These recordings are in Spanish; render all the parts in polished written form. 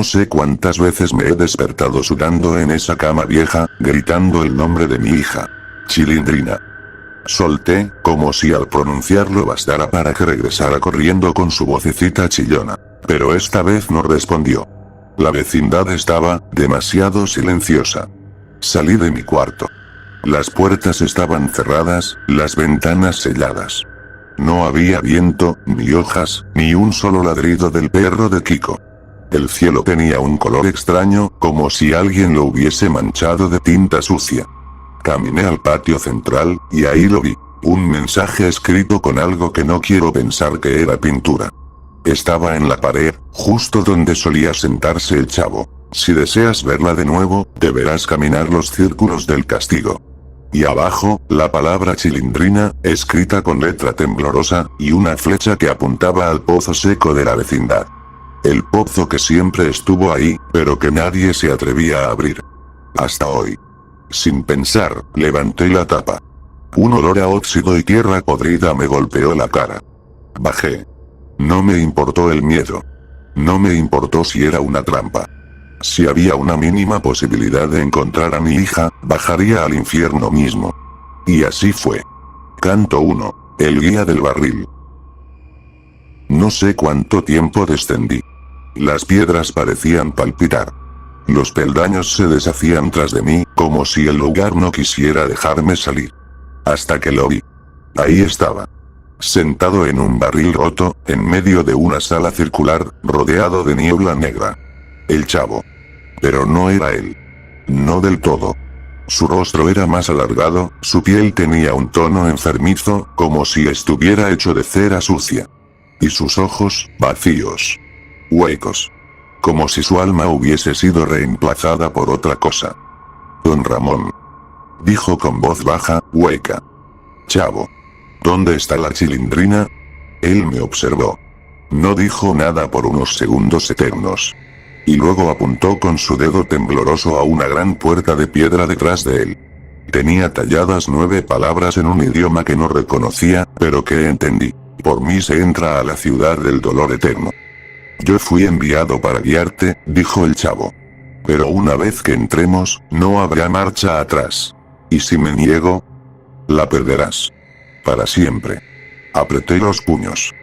No sé cuántas veces me he despertado sudando en esa cama vieja, gritando el nombre de mi hija. Chilindrina. Solté, como si al pronunciarlo bastara para que regresara corriendo con su vocecita chillona. Pero esta vez no respondió. La vecindad estaba demasiado silenciosa. Salí de mi cuarto. Las puertas estaban cerradas, las ventanas selladas. No había viento, ni hojas, ni un solo ladrido del perro de Kiko. El cielo tenía un color extraño, como si alguien lo hubiese manchado de tinta sucia. Caminé al patio central, y ahí lo vi. Un mensaje escrito con algo que no quiero pensar que era pintura. Estaba en la pared, justo donde solía sentarse el chavo. Si deseas verla de nuevo, deberás caminar los círculos del castigo. Y abajo, la palabra chilindrina, escrita con letra temblorosa, y una flecha que apuntaba al pozo seco de la vecindad. El pozo que siempre estuvo ahí, pero que nadie se atrevía a abrir. Hasta hoy. Sin pensar, levanté la tapa. Un olor a óxido y tierra podrida me golpeó la cara. Bajé. No me importó el miedo. No me importó si era una trampa. Si había una mínima posibilidad de encontrar a mi hija, bajaría al infierno mismo. Y así fue. Canto 1. El guía del barril. No sé cuánto tiempo descendí. Las piedras parecían palpitar. Los peldaños se deshacían tras de mí, como si el lugar no quisiera dejarme salir. Hasta que lo vi. Ahí estaba. Sentado en un barril roto, en medio de una sala circular, rodeado de niebla negra. El chavo. Pero no era él. No del todo. Su rostro era más alargado, su piel tenía un tono enfermizo, como si estuviera hecho de cera sucia. Y sus ojos, vacíos. Huecos. Como si su alma hubiese sido reemplazada por otra cosa. Don Ramón. Dijo con voz baja, hueca. Chavo. ¿Dónde está la chilindrina? Él me observó. No dijo nada por unos segundos eternos. Y luego apuntó con su dedo tembloroso a una gran puerta de piedra detrás de él. Tenía talladas 9 palabras en un idioma que no reconocía, pero que entendí. Por mí se entra a la ciudad del dolor eterno. Yo fui enviado para guiarte, dijo el chavo. Pero una vez que entremos, no habrá marcha atrás. Y si me niego, la perderás. Para siempre. Apreté los puños.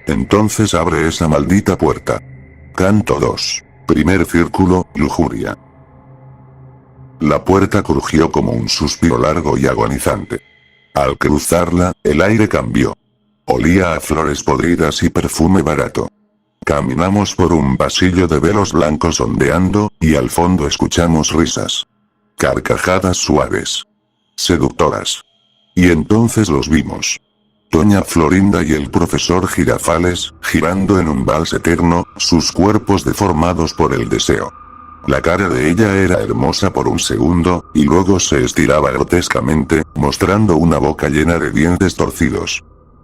Entonces abre esa maldita puerta. Canto 2. Primer círculo, lujuria. La puerta crujió como un suspiro largo y agonizante. Al cruzarla, el aire cambió. Olía a flores podridas y perfume barato. Caminamos por un pasillo de velos blancos ondeando, y al fondo escuchamos risas. Carcajadas suaves. Seductoras. Y entonces los vimos. Doña Florinda y el profesor Girafales, girando en un vals eterno, sus cuerpos deformados por el deseo. La cara de ella era hermosa por un segundo, y luego se estiraba grotescamente, mostrando una boca llena de dientes torcidos.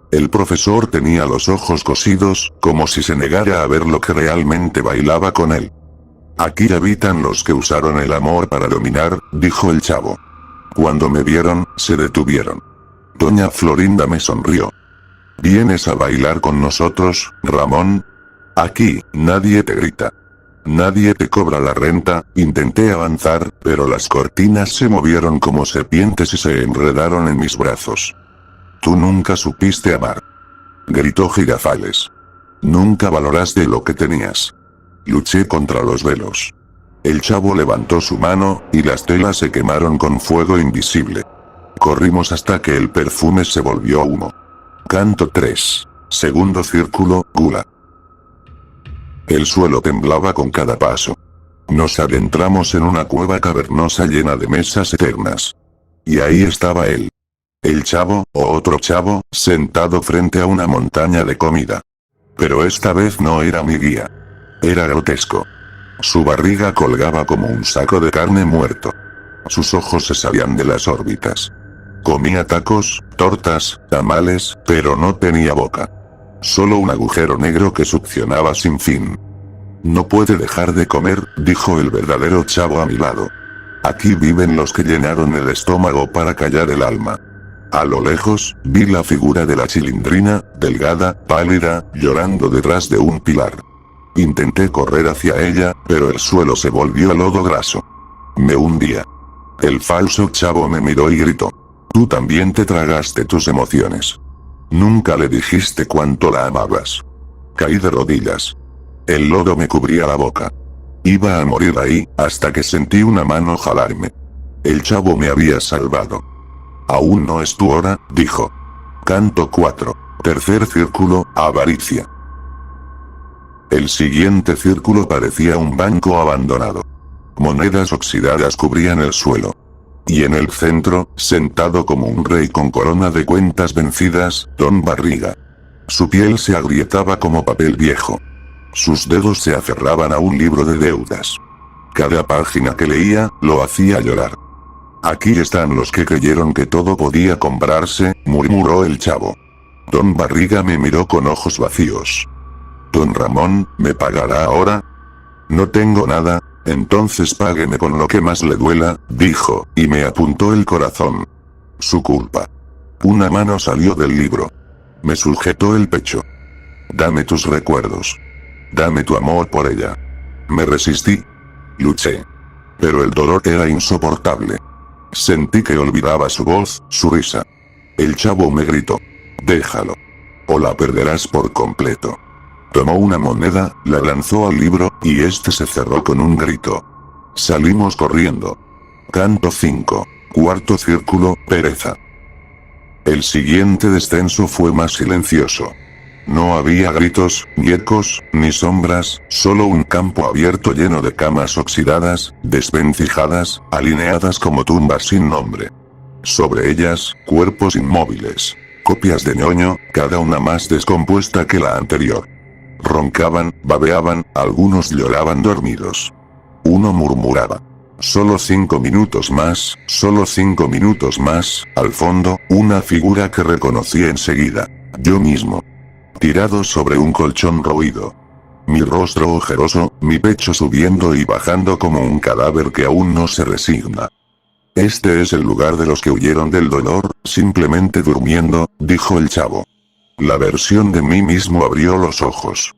El profesor tenía los ojos cosidos, como si se negara a ver lo que realmente bailaba con él. Aquí habitan los que usaron el amor para dominar, dijo el chavo. Cuando me vieron, se detuvieron. Doña Florinda me sonrió. ¿Vienes a bailar con nosotros, Ramón? Aquí, nadie te grita. Nadie te cobra la renta. Intenté avanzar, pero las cortinas se movieron como serpientes y se enredaron en mis brazos. Tú nunca supiste amar. Gritó Girafales. Nunca valoraste lo que tenías. Luché contra los velos. El chavo levantó su mano, y las telas se quemaron con fuego invisible. Corrimos hasta que el perfume se volvió humo. Canto 3. Segundo círculo, gula. El suelo temblaba con cada paso. Nos adentramos en una cueva cavernosa llena de mesas eternas. Y ahí estaba él. El chavo, o otro chavo, sentado frente a una montaña de comida. Pero esta vez no era mi guía. Era grotesco. Su barriga colgaba como un saco de carne muerto. Sus ojos se salían de las órbitas. Comía tacos, tortas, tamales, pero no tenía boca. Solo un agujero negro que succionaba sin fin. No puede dejar de comer, dijo el verdadero chavo a mi lado. Aquí viven los que llenaron el estómago para callar el alma. A lo lejos, vi la figura de la chilindrina, delgada, pálida, llorando detrás de un pilar. Intenté correr hacia ella, pero el suelo se volvió lodo graso. Me hundía. El falso chavo me miró y gritó. Tú también te tragaste tus emociones. Nunca le dijiste cuánto la amabas. Caí de rodillas. El lodo me cubría la boca. Iba a morir ahí, hasta que sentí una mano jalarme. El chavo me había salvado. Aún no es tu hora, dijo. Canto 4. Tercer círculo, avaricia. El siguiente círculo parecía un banco abandonado. Monedas oxidadas cubrían el suelo. Y en el centro, sentado como un rey con corona de cuentas vencidas, Don Barriga. Su piel se agrietaba como papel viejo. Sus dedos se aferraban a un libro de deudas. Cada página que leía, lo hacía llorar. Aquí están los que creyeron que todo podía comprarse, murmuró el chavo. Don Barriga me miró con ojos vacíos. Don Ramón, ¿me pagará ahora? No tengo nada. Entonces págueme con lo que más le duela, dijo, y me apuntó el corazón. Su culpa. Una mano salió del libro. Me sujetó el pecho. Dame tus recuerdos. Dame tu amor por ella. Me resistí. Luché. Pero el dolor era insoportable. Sentí que olvidaba su voz, su risa. El chavo me gritó. Déjalo. O la perderás por completo. Tomó una moneda, la lanzó al libro, y este se cerró con un grito. Salimos corriendo. Canto 5. Cuarto círculo, pereza. El siguiente descenso fue más silencioso. No había gritos, ni ecos, ni sombras, solo un campo abierto lleno de camas oxidadas, desvencijadas, alineadas como tumbas sin nombre. Sobre ellas, cuerpos inmóviles. Copias de ñoño, cada una más descompuesta que la anterior. Roncaban, babeaban, algunos lloraban dormidos. Uno murmuraba. Solo 5 minutos más, solo 5 minutos más, al fondo, una figura que reconocí enseguida. Yo mismo. Tirado sobre un colchón roído. Mi rostro ojeroso, mi pecho subiendo y bajando como un cadáver que aún no se resigna. Este es el lugar de los que huyeron del dolor, simplemente durmiendo, dijo el chavo. La versión de mí mismo abrió los ojos.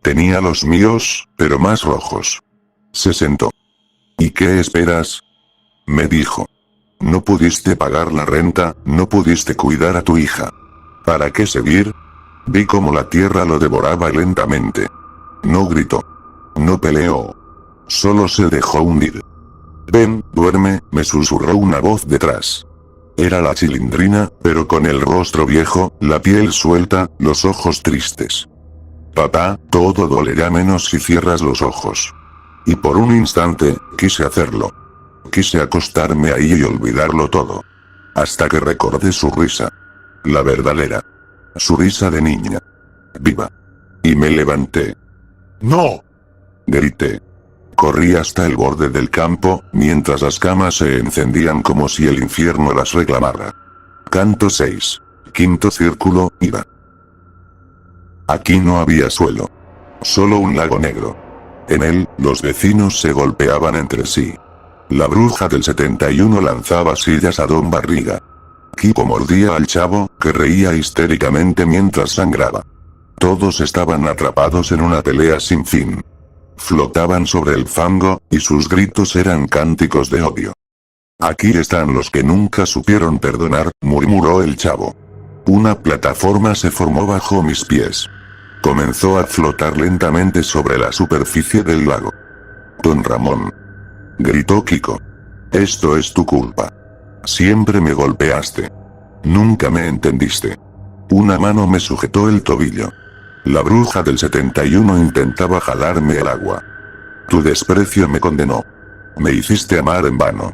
Tenía los míos, pero más rojos. Se sentó. ¿Y qué esperas? Me dijo. No pudiste pagar la renta, no pudiste cuidar a tu hija. ¿Para qué seguir? Vi cómo la tierra lo devoraba lentamente. No gritó. No peleó. Solo se dejó hundir. Ven, duerme, me susurró una voz detrás. Era la Chilindrina, pero con el rostro viejo, la piel suelta, los ojos tristes. Papá, todo dolerá menos si cierras los ojos. Y por un instante, quise hacerlo. Quise acostarme ahí y olvidarlo todo. Hasta que recordé su risa. La verdadera. Su risa de niña. Viva. Y me levanté. ¡No! Grité. Corrí hasta el borde del campo, mientras las camas se encendían como si el infierno las reclamara. Canto 6. Quinto círculo, iba. Aquí no había suelo. Solo un lago negro. En él, los vecinos se golpeaban entre sí. La bruja del 71 lanzaba sillas a Don Barriga. Kiko mordía al chavo, que reía histéricamente mientras sangraba. Todos estaban atrapados en una pelea sin fin. Flotaban sobre el fango, y sus gritos eran cánticos de odio. Aquí están los que nunca supieron perdonar, murmuró el chavo. Una plataforma se formó bajo mis pies. Comenzó a flotar lentamente sobre la superficie del lago. Don Ramón. Gritó Kiko. Esto es tu culpa. Siempre me golpeaste. Nunca me entendiste. Una mano me sujetó el tobillo. La bruja del 71 intentaba jalarme el agua. Tu desprecio me condenó. Me hiciste amar en vano.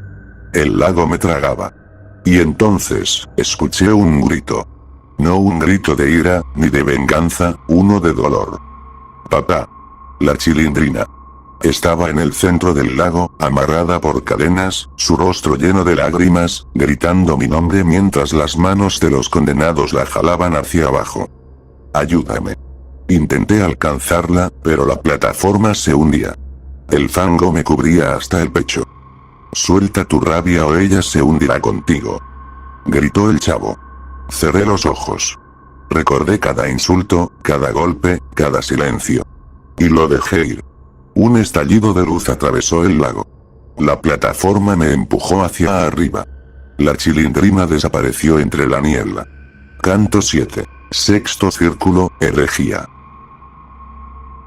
El lago me tragaba. Y entonces, escuché un grito. No un grito de ira, ni de venganza, uno de dolor. Papá. La Chilindrina. Estaba en el centro del lago, amarrada por cadenas, su rostro lleno de lágrimas, gritando mi nombre mientras las manos de los condenados la jalaban hacia abajo. Ayúdame. Intenté alcanzarla, pero la plataforma se hundía. El fango me cubría hasta el pecho. Suelta tu rabia o ella se hundirá contigo. Gritó el chavo. Cerré los ojos. Recordé cada insulto, cada golpe, cada silencio. y lo dejé ir. Un estallido de luz atravesó el lago. La plataforma me empujó hacia arriba. La chilindrina desapareció entre la niebla. Canto 7. Sexto círculo, herejía.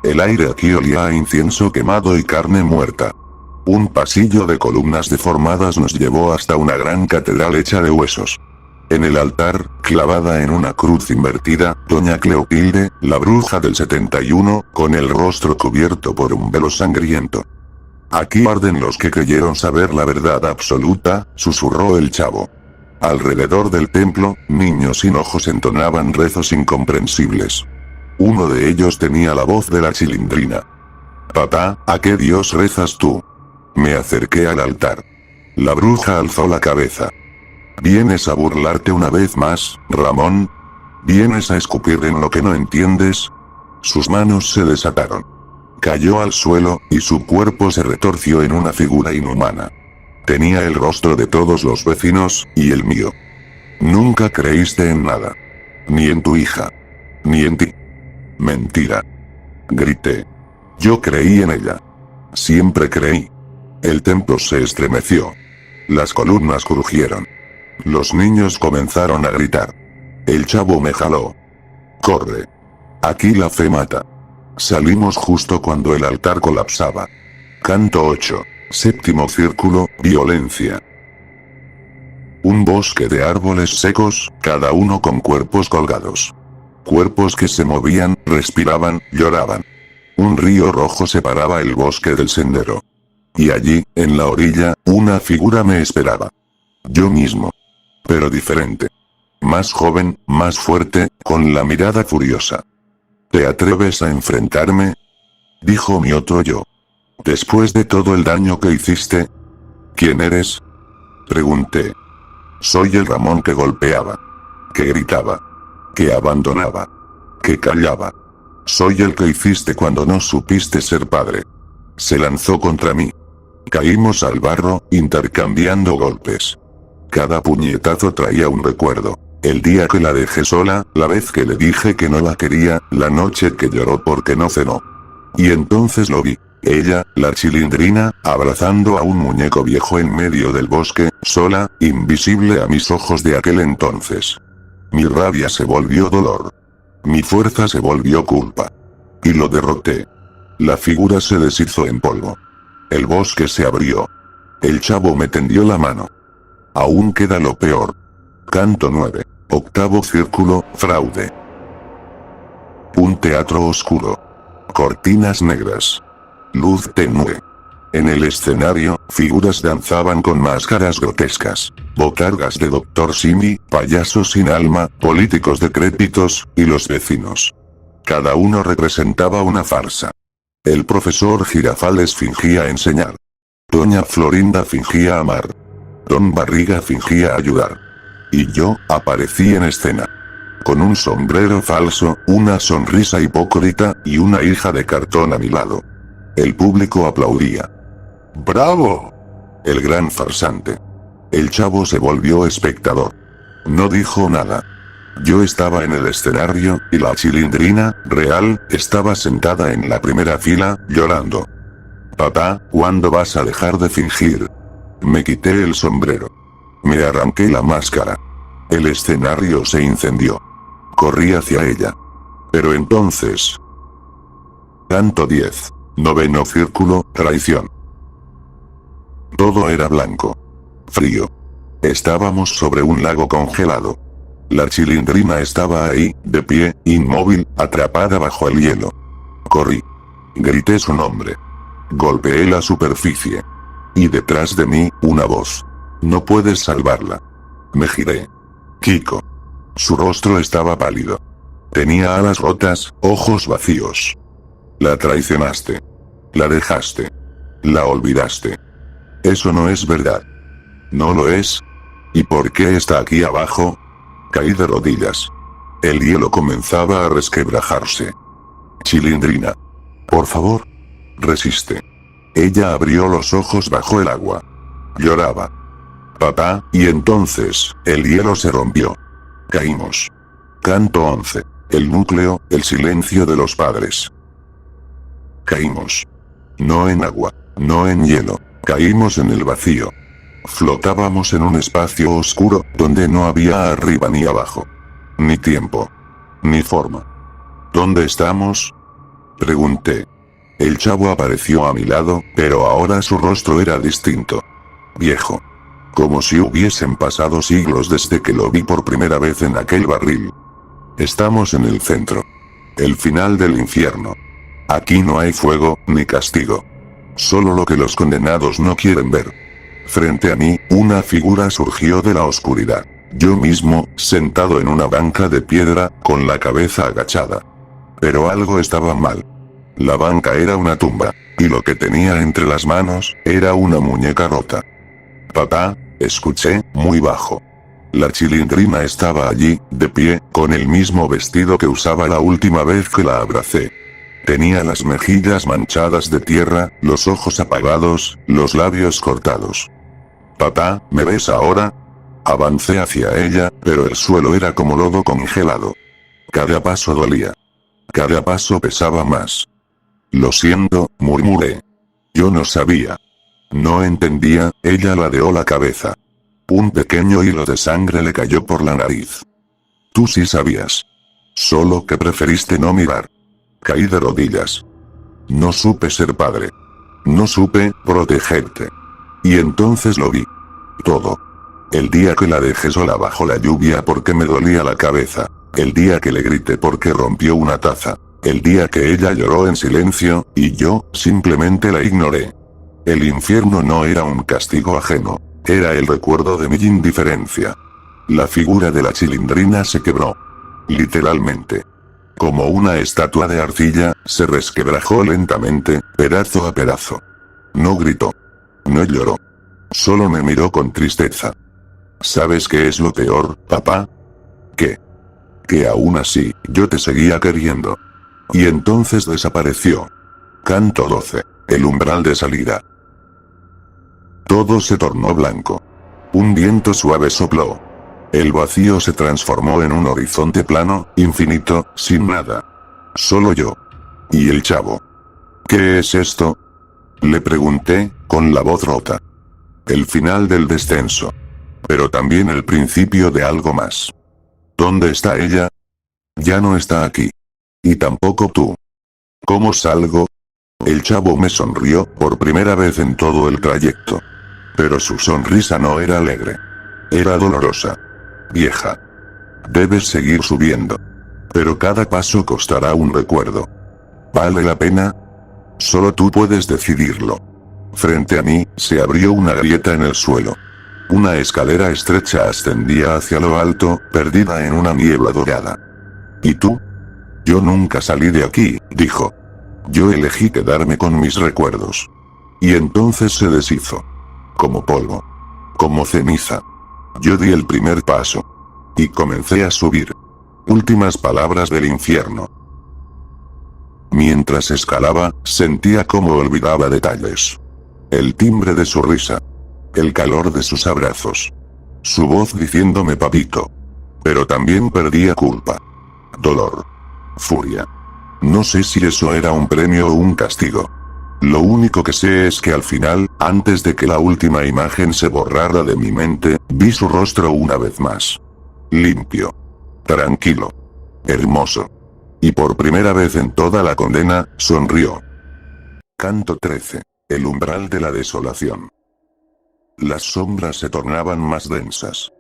El aire aquí olía a incienso quemado y carne muerta. Un pasillo de columnas deformadas nos llevó hasta una gran catedral hecha de huesos. En el altar, clavada en una cruz invertida, doña Cleotilde, la bruja del 71, con el rostro cubierto por un velo sangriento. Aquí arden los que creyeron saber la verdad absoluta, susurró el chavo. Alrededor del templo, niños sin ojos entonaban rezos incomprensibles. Uno de ellos tenía la voz de la chilindrina. Papá, ¿a qué dios rezas tú? Me acerqué al altar. La bruja alzó la cabeza. ¿Vienes a burlarte una vez más, Ramón? ¿Vienes a escupir en lo que no entiendes? Sus manos se desataron. Cayó al suelo, y su cuerpo se retorció en una figura inhumana. Tenía el rostro de todos los vecinos, y el mío. Nunca creíste en nada. Ni en tu hija. Ni en ti. Mentira. Grité. Yo creí en ella. Siempre creí. El templo se estremeció. Las columnas crujieron. Los niños comenzaron a gritar. El chavo me jaló. Corre. Aquí la fe mata. Salimos justo cuando el altar colapsaba. Canto 8. Séptimo círculo, violencia. Un bosque de árboles secos, cada uno con cuerpos colgados. Cuerpos que se movían, respiraban, lloraban. Un río rojo separaba el bosque del sendero. Y allí, en la orilla, una figura me esperaba. Yo mismo. Pero diferente. Más joven, más fuerte, con la mirada furiosa. ¿Te atreves a enfrentarme? Dijo mi otro yo. Después de todo el daño que hiciste. ¿Quién eres? Pregunté. Soy el Ramón que golpeaba. Que gritaba. Que abandonaba. Que callaba. Soy el que hiciste cuando no supiste ser padre. Se lanzó contra mí. Caímos al barro, intercambiando golpes. Cada puñetazo traía un recuerdo. El día que la dejé sola, la vez que le dije que no la quería, la noche que lloró porque no cenó. Y entonces lo vi. Ella, la chilindrina, abrazando a un muñeco viejo en medio del bosque, sola, invisible a mis ojos de aquel entonces. Mi rabia se volvió dolor. Mi fuerza se volvió culpa. Y lo derroté. La figura se deshizo en polvo. El bosque se abrió. El chavo me tendió la mano. Aún queda lo peor. Canto 9. Octavo círculo, fraude. Un teatro oscuro. Cortinas negras. Luz tenue. En el escenario, figuras danzaban con máscaras grotescas. Botargas de Dr. Simi, payasos sin alma, políticos decrépitos, y los vecinos. Cada uno representaba una farsa. El profesor Girafales fingía enseñar. Doña Florinda fingía amar. Don Barriga fingía ayudar. Y yo, aparecí en escena. Con un sombrero falso, una sonrisa hipócrita, y una hija de cartón a mi lado. El público aplaudía. ¡Bravo! El gran farsante. El chavo se volvió espectador. No dijo nada. Yo estaba en el escenario, y la chilindrina, real, estaba sentada en la primera fila, llorando. Papá, ¿cuándo vas a dejar de fingir? Me quité el sombrero. Me arranqué la máscara. El escenario se incendió. Corrí hacia ella. Pero entonces... Canto 10. Noveno círculo, traición. Todo era blanco. Frío. Estábamos sobre un lago congelado. La chilindrina estaba ahí, de pie, inmóvil, atrapada bajo el hielo. Corrí. Grité su nombre. Golpeé la superficie. Y detrás de mí, una voz. No puedes salvarla. Me giré. Kiko. Su rostro estaba pálido. Tenía alas rotas, ojos vacíos. La traicionaste. La dejaste. La olvidaste. Eso no es verdad. ¿No lo es? ¿Y por qué está aquí abajo? Caí de rodillas. El hielo comenzaba a resquebrajarse. Chilindrina. Por favor. Resiste. Ella abrió los ojos bajo el agua. Lloraba. Papá, y entonces, el hielo se rompió. Caímos. Canto 11. El núcleo, el silencio de los padres. Caímos. No en agua, no en hielo, caímos en el vacío. Flotábamos en un espacio oscuro, donde no había arriba ni abajo. Ni tiempo. Ni forma. ¿Dónde estamos? Pregunté. El chavo apareció a mi lado, pero ahora su rostro era distinto. Viejo. Como si hubiesen pasado siglos desde que lo vi por primera vez en aquel barril. Estamos en el centro. El final del infierno. Aquí no hay fuego, ni castigo. Solo lo que los condenados no quieren ver. Frente a mí, una figura surgió de la oscuridad. Yo mismo, sentado en una banca de piedra, con la cabeza agachada. Pero algo estaba mal. La banca era una tumba, y lo que tenía entre las manos, era una muñeca rota. Papá, escuché, muy bajo. La Chilindrina estaba allí, de pie, con el mismo vestido que usaba la última vez que la abracé. Tenía las mejillas manchadas de tierra, los ojos apagados, los labios cortados. Papá, ¿me ves ahora? Avancé hacia ella, pero el suelo era como lodo congelado. Cada paso dolía. Cada paso pesaba más. Lo siento, murmuré. Yo no sabía. No entendía, ella ladeó la cabeza. Un pequeño hilo de sangre le cayó por la nariz. Tú sí sabías. Solo que preferiste no mirar. Caí de rodillas. No supe ser padre. No supe protegerte. Y entonces lo vi. Todo. El día que la dejé sola bajo la lluvia porque me dolía la cabeza. El día que le grité porque rompió una taza. El día que ella lloró en silencio, y yo, simplemente la ignoré. El infierno no era un castigo ajeno. Era el recuerdo de mi indiferencia. La figura de la Chilindrina se quebró. Literalmente. Como una estatua de arcilla, se resquebrajó lentamente, pedazo a pedazo. No gritó. No lloró. Solo me miró con tristeza. ¿Sabes qué es lo peor, papá? ¿Qué? Que aún así, yo te seguía queriendo. Y entonces desapareció. Canto 12. El umbral de salida. Todo se tornó blanco. Un viento suave sopló. El vacío se transformó en un horizonte plano, infinito, sin nada. Solo yo. Y el chavo. ¿Qué es esto? Le pregunté, con la voz rota. El final del descenso. Pero también el principio de algo más. ¿Dónde está ella? Ya no está aquí. Y tampoco tú. ¿Cómo salgo? El chavo me sonrió, por primera vez en todo el trayecto. Pero su sonrisa no era alegre. Era dolorosa. Vieja. Debes seguir subiendo. Pero cada paso costará un recuerdo. ¿Vale la pena? Solo tú puedes decidirlo. Frente a mí, se abrió una grieta en el suelo. Una escalera estrecha ascendía hacia lo alto, perdida en una niebla dorada. ¿Y tú? Yo nunca salí de aquí, dijo. Yo elegí quedarme con mis recuerdos. Y entonces se deshizo. Como polvo. Como ceniza. Yo di el primer paso. Y comencé a subir. Últimas palabras del infierno. Mientras escalaba, sentía como olvidaba detalles. El timbre de su risa. El calor de sus abrazos. Su voz diciéndome papito. Pero también perdía culpa. Dolor. Furia. No sé si eso era un premio o un castigo. Lo único que sé es que al final, antes de que la última imagen se borrara de mi mente, vi su rostro una vez más. Limpio. Tranquilo. Hermoso. Y por primera vez en toda la condena, sonrió. Canto 13. El umbral de la desolación. Las sombras se tornaban más densas.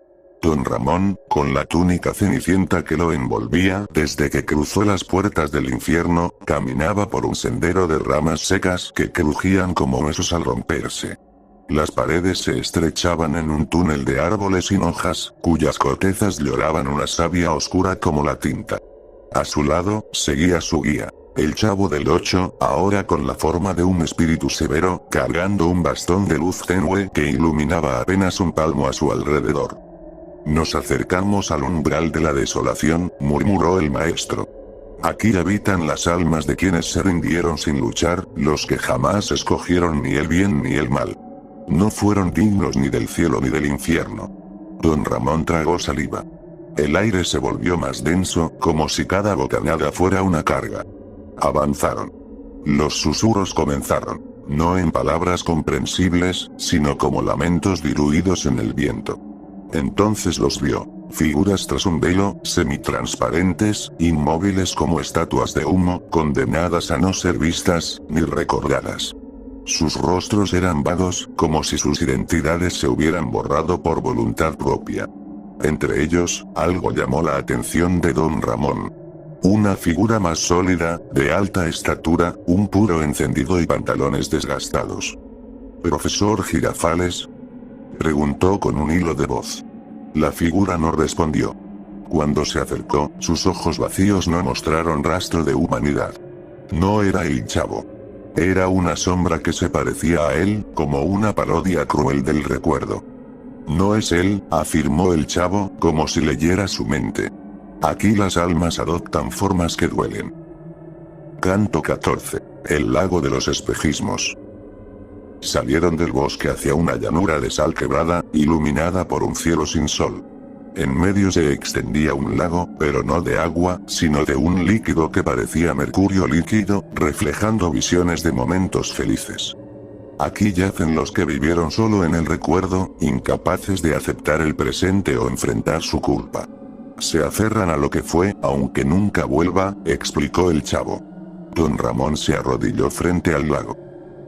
Don Ramón, con la túnica cenicienta que lo envolvía desde que cruzó las puertas del infierno, caminaba por un sendero de ramas secas que crujían como huesos al romperse. Las paredes se estrechaban en un túnel de árboles sin hojas, cuyas cortezas lloraban una savia oscura como la tinta. A su lado, seguía su guía, el chavo del 8, ahora con la forma de un espíritu severo, cargando un bastón de luz tenue que iluminaba apenas un palmo a su alrededor. Nos acercamos al umbral de la desolación, murmuró el maestro. Aquí habitan las almas de quienes se rindieron sin luchar, los que jamás escogieron ni el bien ni el mal. No fueron dignos ni del cielo ni del infierno. Don Ramón tragó saliva. El aire se volvió más denso, como si cada bocanada fuera una carga. Avanzaron. Los susurros comenzaron, no en palabras comprensibles, sino como lamentos diluidos en el viento. Entonces los vio, figuras tras un velo, semitransparentes, inmóviles como estatuas de humo, condenadas a no ser vistas, ni recordadas. Sus rostros eran vagos, como si sus identidades se hubieran borrado por voluntad propia. Entre ellos, algo llamó la atención de don Ramón. Una figura más sólida, de alta estatura, un puro encendido y pantalones desgastados. ¿Profesor Girafales?, preguntó con un hilo de voz. La figura no respondió. Cuando se acercó, sus ojos vacíos no mostraron rastro de humanidad. No era el chavo. Era una sombra que se parecía a él, como una parodia cruel del recuerdo. No es él, afirmó el chavo, como si leyera su mente. Aquí las almas adoptan formas que duelen. Canto 14. El lago de los espejismos. Salieron del bosque hacia una llanura de sal quebrada, iluminada por un cielo sin sol. En medio se extendía un lago, pero no de agua, sino de un líquido que parecía mercurio líquido, reflejando visiones de momentos felices. Aquí yacen los que vivieron solo en el recuerdo, incapaces de aceptar el presente o enfrentar su culpa. Se aferran a lo que fue, aunque nunca vuelva, explicó el chavo. Don Ramón se arrodilló frente al lago.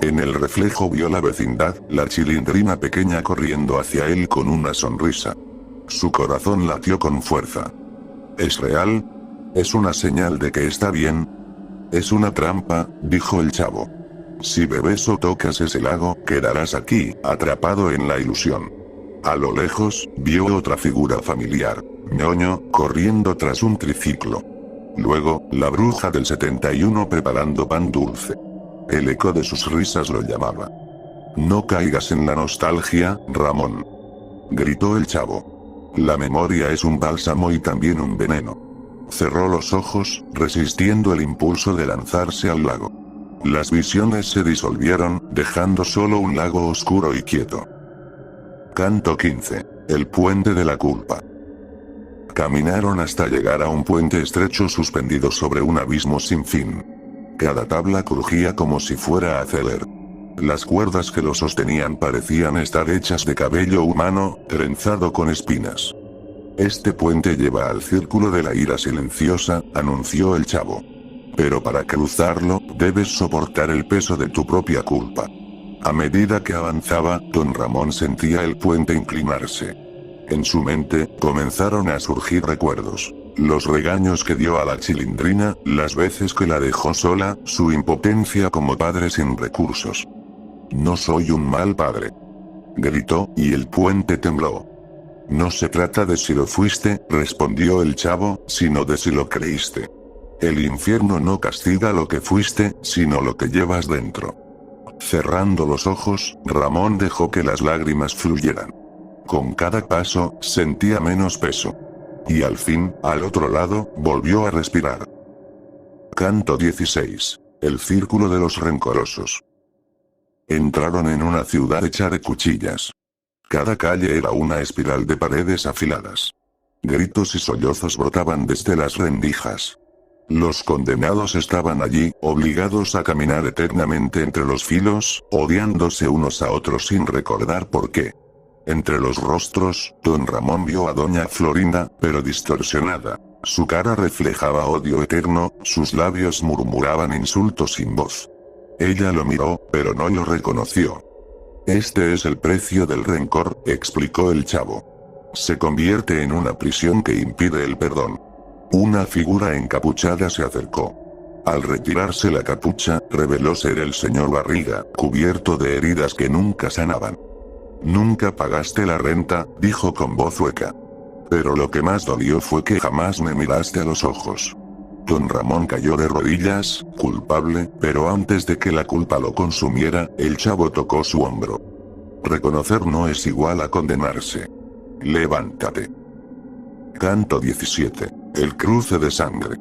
En el reflejo vio la vecindad, la Chilindrina pequeña corriendo hacia él con una sonrisa. Su corazón latió con fuerza. ¿Es real? ¿Es una señal de que está bien? Es una trampa, dijo el chavo. Si bebes o tocas ese lago, quedarás aquí, atrapado en la ilusión. A lo lejos, vio otra figura familiar, ñoño, corriendo tras un triciclo. Luego, la bruja del 71 preparando pan dulce. El eco de sus risas lo llamaba. No caigas en la nostalgia, Ramón, gritó el chavo. La memoria es un bálsamo y también un veneno. Cerró los ojos, resistiendo el impulso de lanzarse al lago. Las visiones se disolvieron, dejando solo un lago oscuro y quieto. Canto 15. El puente de la culpa. Caminaron hasta llegar a un puente estrecho suspendido sobre un abismo sin fin. Cada tabla crujía como si fuera a ceder. Las cuerdas que lo sostenían parecían estar hechas de cabello humano, trenzado con espinas. Este puente lleva al círculo de la ira silenciosa, anunció el chavo. Pero para cruzarlo, debes soportar el peso de tu propia culpa. A medida que avanzaba, don Ramón sentía el puente inclinarse. En su mente, comenzaron a surgir recuerdos. Los regaños que dio a la Chilindrina, las veces que la dejó sola, su impotencia como padre sin recursos. No soy un mal padre, gritó, y el puente tembló. No se trata de si lo fuiste, respondió el chavo, sino de si lo creíste. El infierno no castiga lo que fuiste, sino lo que llevas dentro. Cerrando los ojos, Ramón dejó que las lágrimas fluyeran. Con cada paso, sentía menos peso. Y al fin, al otro lado, volvió a respirar. Canto 16. El círculo de los rencorosos. Entraron en una ciudad hecha de cuchillas. Cada calle era una espiral de paredes afiladas. Gritos y sollozos brotaban desde las rendijas. Los condenados estaban allí, obligados a caminar eternamente entre los filos, odiándose unos a otros sin recordar por qué. Entre los rostros, don Ramón vio a doña Florinda, pero distorsionada. Su cara reflejaba odio eterno, sus labios murmuraban insultos sin voz. Ella lo miró, pero no lo reconoció. Este es el precio del rencor, explicó el chavo. Se convierte en una prisión que impide el perdón. Una figura encapuchada se acercó. Al retirarse la capucha, reveló ser el señor Barriga, cubierto de heridas que nunca sanaban. Nunca pagaste la renta, dijo con voz hueca. Pero lo que más dolió fue que jamás me miraste a los ojos. Don Ramón cayó de rodillas, culpable, pero antes de que la culpa lo consumiera, el chavo tocó su hombro. Reconocer no es igual a condenarse. Levántate. Canto 17. El cruce de sangre.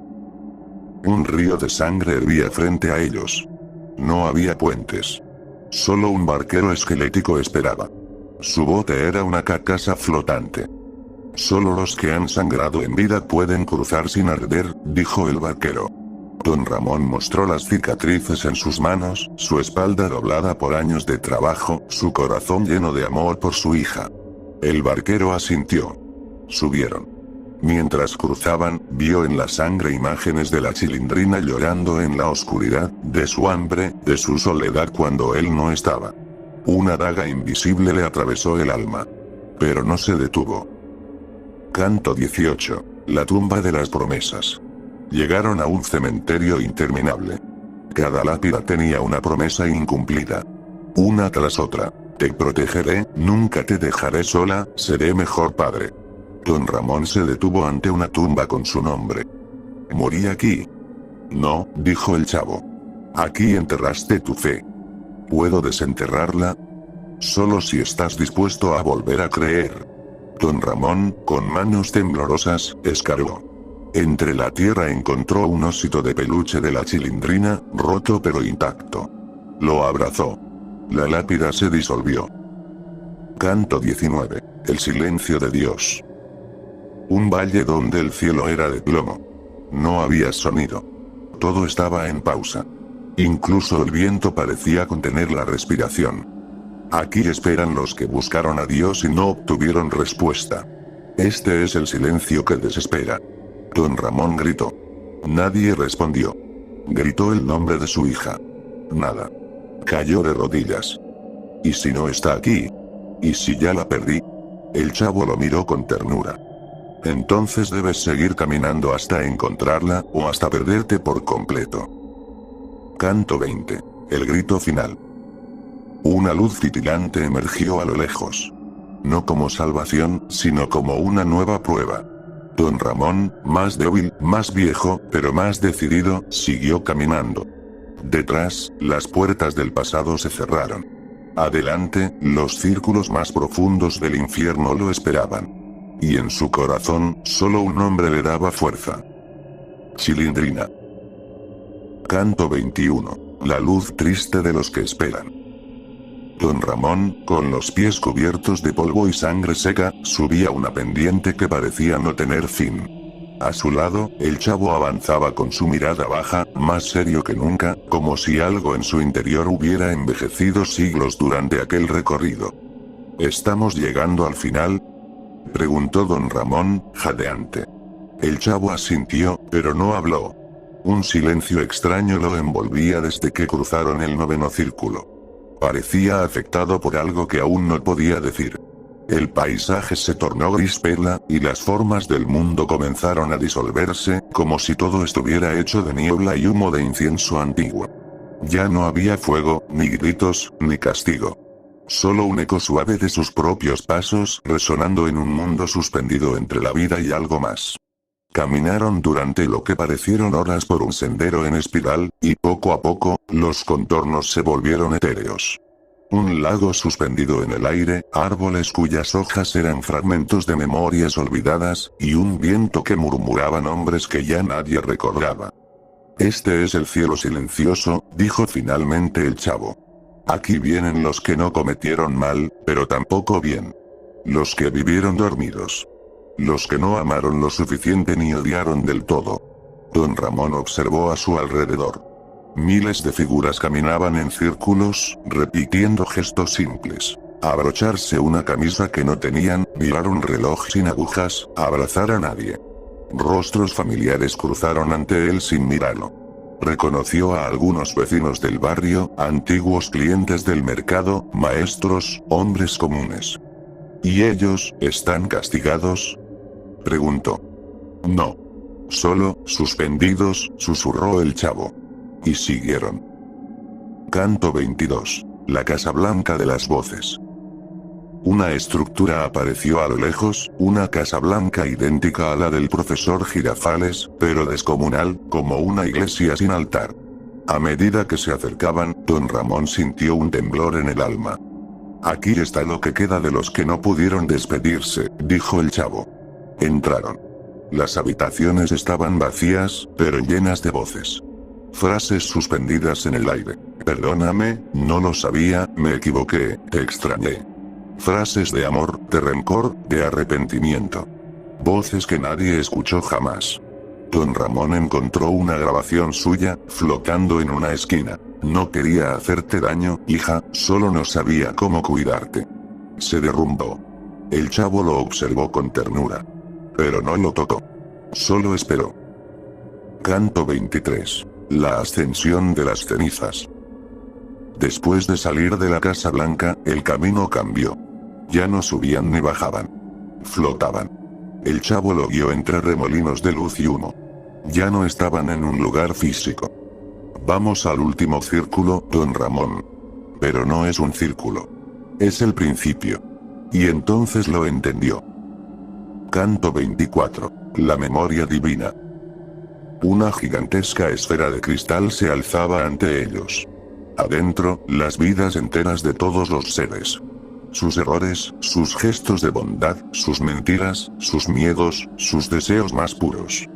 Un río de sangre hervía frente a ellos. No había puentes. Solo un barquero esquelético esperaba. Su bote era una carcasa flotante. Solo los que han sangrado en vida pueden cruzar sin arder, dijo el barquero. Don Ramón mostró las cicatrices en sus manos, su espalda doblada por años de trabajo, su corazón lleno de amor por su hija. El barquero asintió. Subieron. Mientras cruzaban, vio en la sangre imágenes de la Chilindrina llorando en la oscuridad, de su hambre, de su soledad cuando él no estaba. Una daga invisible le atravesó el alma. Pero no se detuvo. Canto 18. La tumba de las promesas. Llegaron a un cementerio interminable. Cada lápida tenía una promesa incumplida. Una tras otra. Te protegeré, nunca te dejaré sola, seré mejor padre. Don Ramón se detuvo ante una tumba con su nombre. ¿Morí aquí? No, dijo el chavo. Aquí enterraste tu fe. ¿Puedo desenterrarla? Solo si estás dispuesto a volver a creer. Don Ramón, con manos temblorosas, escarbó. Entre la tierra encontró un osito de peluche de la Chilindrina, roto pero intacto. Lo abrazó. La lápida se disolvió. Canto 19. El silencio de Dios. Un valle donde el cielo era de plomo. No había sonido. Todo estaba en pausa. Incluso el viento parecía contener la respiración. Aquí esperan los que buscaron a Dios y no obtuvieron respuesta. Este es el silencio que desespera. Don Ramón gritó. Nadie respondió. Gritó el nombre de su hija. Nada. Cayó de rodillas. ¿Y si no está aquí? ¿Y si ya la perdí? El chavo lo miró con ternura. Entonces debes seguir caminando hasta encontrarla, o hasta perderte por completo. Canto 20. El grito final. Una luz titilante emergió a lo lejos. No como salvación, sino como una nueva prueba. Don Ramón, más débil, más viejo, pero más decidido, siguió caminando. Detrás, las puertas del pasado se cerraron. Adelante, los círculos más profundos del infierno lo esperaban. Y en su corazón, solo un nombre le daba fuerza. Chilindrina. Canto 21. La luz triste de los que esperan. Don Ramón, con los pies cubiertos de polvo y sangre seca, subía una pendiente que parecía no tener fin. A su lado, el chavo avanzaba con su mirada baja, más serio que nunca, como si algo en su interior hubiera envejecido siglos durante aquel recorrido. ¿Estamos llegando al final?, preguntó don Ramón, jadeante. El chavo asintió, pero no habló. Un silencio extraño lo envolvía desde que cruzaron el 9º círculo. Parecía afectado por algo que aún no podía decir. El paisaje se tornó gris perla, y las formas del mundo comenzaron a disolverse, como si todo estuviera hecho de niebla y humo de incienso antiguo. Ya no había fuego, ni gritos, ni castigo. Solo un eco suave de sus propios pasos, resonando en un mundo suspendido entre la vida y algo más. Caminaron durante lo que parecieron horas por un sendero en espiral, y poco a poco, los contornos se volvieron etéreos. Un lago suspendido en el aire, árboles cuyas hojas eran fragmentos de memorias olvidadas, y un viento que murmuraba nombres que ya nadie recordaba. Este es el cielo silencioso, dijo finalmente el chavo. Aquí vienen los que no cometieron mal, pero tampoco bien. Los que vivieron dormidos. Los que no amaron lo suficiente ni odiaron del todo. Don Ramón observó a su alrededor. Miles de figuras caminaban en círculos, repitiendo gestos simples. Abrocharse una camisa que no tenían, mirar un reloj sin agujas, abrazar a nadie. Rostros familiares cruzaron ante él sin mirarlo. Reconoció a algunos vecinos del barrio, antiguos clientes del mercado, maestros, hombres comunes. ¿Y ellos, están castigados?, preguntó. No. Solo, suspendidos, susurró el chavo. Y siguieron. Canto 22. La Casa Blanca de las Voces. Una estructura apareció a lo lejos, una casa blanca idéntica a la del profesor Girafales, pero descomunal, como una iglesia sin altar. A medida que se acercaban, don Ramón sintió un temblor en el alma. Aquí está lo que queda de los que no pudieron despedirse, dijo el chavo. Entraron. Las habitaciones estaban vacías, pero llenas de voces. Frases suspendidas en el aire. Perdóname, no lo sabía, me equivoqué, te extrañé. Frases de amor, de rencor, de arrepentimiento. Voces que nadie escuchó jamás. Don Ramón encontró una grabación suya, flotando en una esquina. No quería hacerte daño, hija, solo no sabía cómo cuidarte. Se derrumbó. El chavo lo observó con ternura. Pero no lo tocó. Solo esperó. Canto 23. La ascensión de las cenizas. Después de salir de la Casa Blanca, el camino cambió. Ya no subían ni bajaban. Flotaban. El chavo lo vio entre remolinos de luz y humo. Ya no estaban en un lugar físico. Vamos al último círculo, don Ramón. Pero no es un círculo. Es el principio. Y entonces lo entendió. Canto 24. La memoria divina. Una gigantesca esfera de cristal se alzaba ante ellos. Adentro, las vidas enteras de todos los seres. Sus errores, sus gestos de bondad, sus mentiras, sus miedos, sus deseos más puros.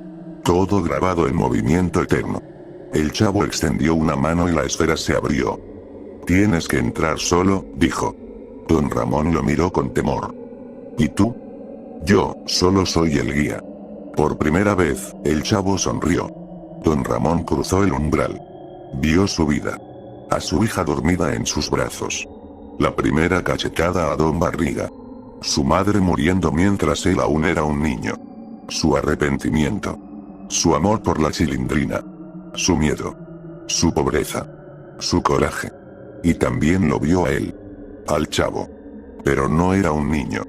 Todo grabado en movimiento eterno. El chavo extendió una mano y la esfera se abrió. Tienes que entrar solo, dijo. Don Ramón lo miró con temor. ¿Y tú? Yo, solo soy el guía. Por primera vez, el chavo sonrió. Don Ramón cruzó el umbral. Vio su vida. A su hija dormida en sus brazos. La primera cachetada a Don Barriga. Su madre muriendo mientras él aún era un niño. Su arrepentimiento. Su amor por la Chilindrina. Su miedo. Su pobreza. Su coraje. Y también lo vio a él. Al chavo. Pero no era un niño.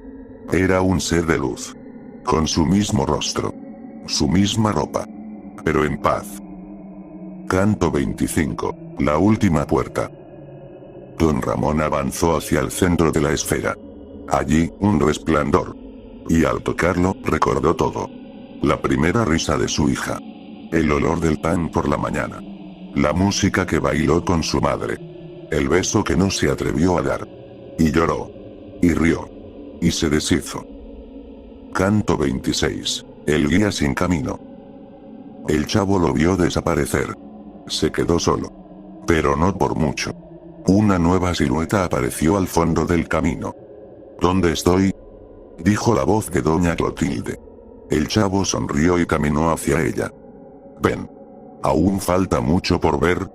Era un ser de luz. Con su mismo rostro. Su misma ropa. Pero en paz. Canto 25. La última puerta. Don Ramón avanzó hacia el centro de la esfera. Allí, un resplandor. Y al tocarlo, recordó todo. La primera risa de su hija. El olor del pan por la mañana. La música que bailó con su madre. El beso que no se atrevió a dar. Y lloró. Y rió. Y se deshizo. Canto 26. El guía sin camino. El chavo lo vio desaparecer. Se quedó solo. Pero no por mucho. Una nueva silueta apareció al fondo del camino. ¿Dónde estoy? Dijo la voz de doña Clotilde. El chavo sonrió y caminó hacia ella. Ven. Aún falta mucho por ver,